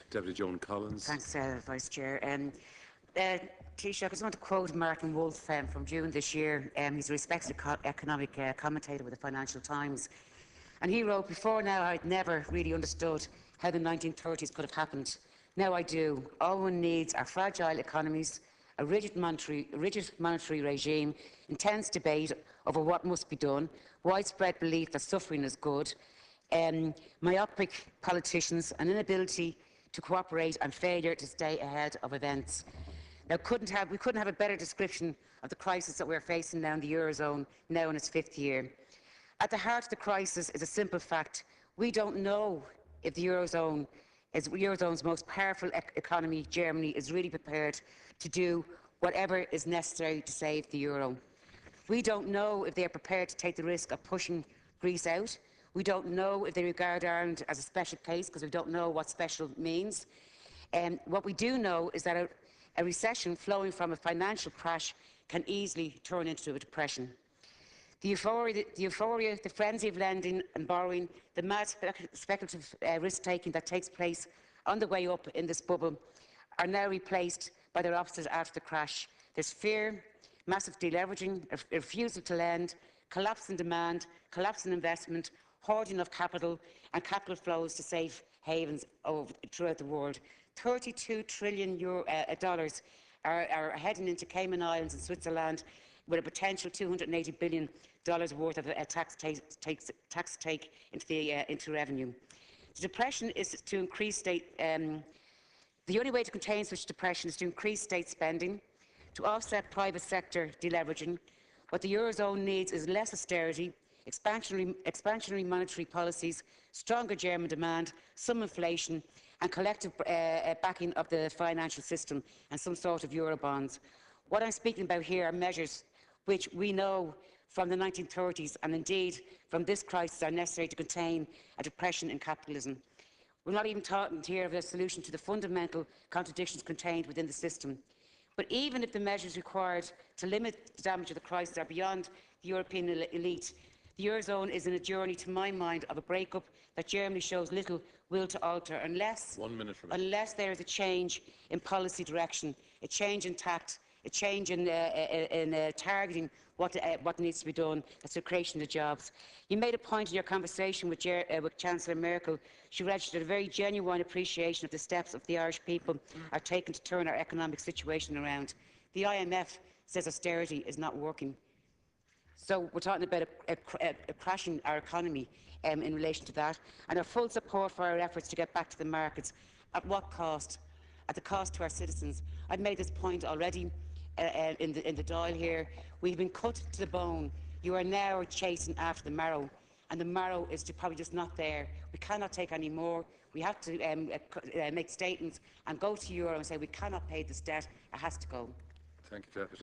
Deputy Joan Collins. Thanks, Vice Chair. Taoiseach, I just want to quote Martin Wolf from June this year. He's a respected economic commentator with the Financial Times. And he wrote, "Before now I'd never really understood how the 1930s could have happened. Now I do. All one needs are fragile economies, a rigid monetary regime, intense debate over what must be done, widespread belief that suffering is good, myopic politicians, an inability to cooperate and failure to stay ahead of events." Now, we couldn't have a better description of the crisis that we're facing now in the Eurozone, now in its 5th year. At the heart of the crisis is a simple fact. We don't know if the Eurozone's most powerful economy, Germany, is really prepared to do whatever is necessary to save the euro. We don't know if they are prepared to take the risk of pushing Greece out. We don't know if they regard Ireland as a special case, because we don't know what special means. What we do know is that a recession flowing from a financial crash can easily turn into a depression. The euphoria, the frenzy of lending and borrowing, the mad speculative risk-taking that takes place on the way up in this bubble are now replaced by their opposite after the crash. There's fear, massive deleveraging, a refusal to lend, collapse in demand, collapse in investment, hoarding of capital and capital flows to safe havens throughout the world. $32 trillion are heading into Cayman Islands and Switzerland, with a potential $280 billion worth of tax take into revenue. The depression is to increase the only way to contain such depression is to increase state spending, to offset private sector deleveraging. What the Eurozone needs is less austerity, expansionary monetary policies, stronger German demand, some inflation, and collective backing of the financial system and some sort of Eurobonds. What I'm speaking about here are measures which we know from the 1930s and indeed from this crisis are necessary to contain a depression in capitalism. We're not even talking here of a solution to the fundamental contradictions contained within the system. But even if the measures required to limit the damage of the crisis are beyond the European elite, the Eurozone is in a journey, to my mind, of a breakup that Germany shows little will to alter unless there is a change in policy direction, a change in tact, a change in targeting what needs to be done. That's the creation of jobs. You made a point in your conversation with Chancellor Merkel. She registered a very genuine appreciation of the steps of the Irish people are taken to turn our economic situation around. The IMF says austerity is not working. So we're talking about crashing our economy in relation to that, and our full support for our efforts to get back to the markets. At what cost? At the cost to our citizens. I've made this point already in the Dáil here. We've been cut to the bone. You are now chasing after the marrow, and the marrow is probably just not there. We cannot take any more. We have to make statements and go to Euro and say we cannot pay this debt. It has to go. Thank you, Deputy.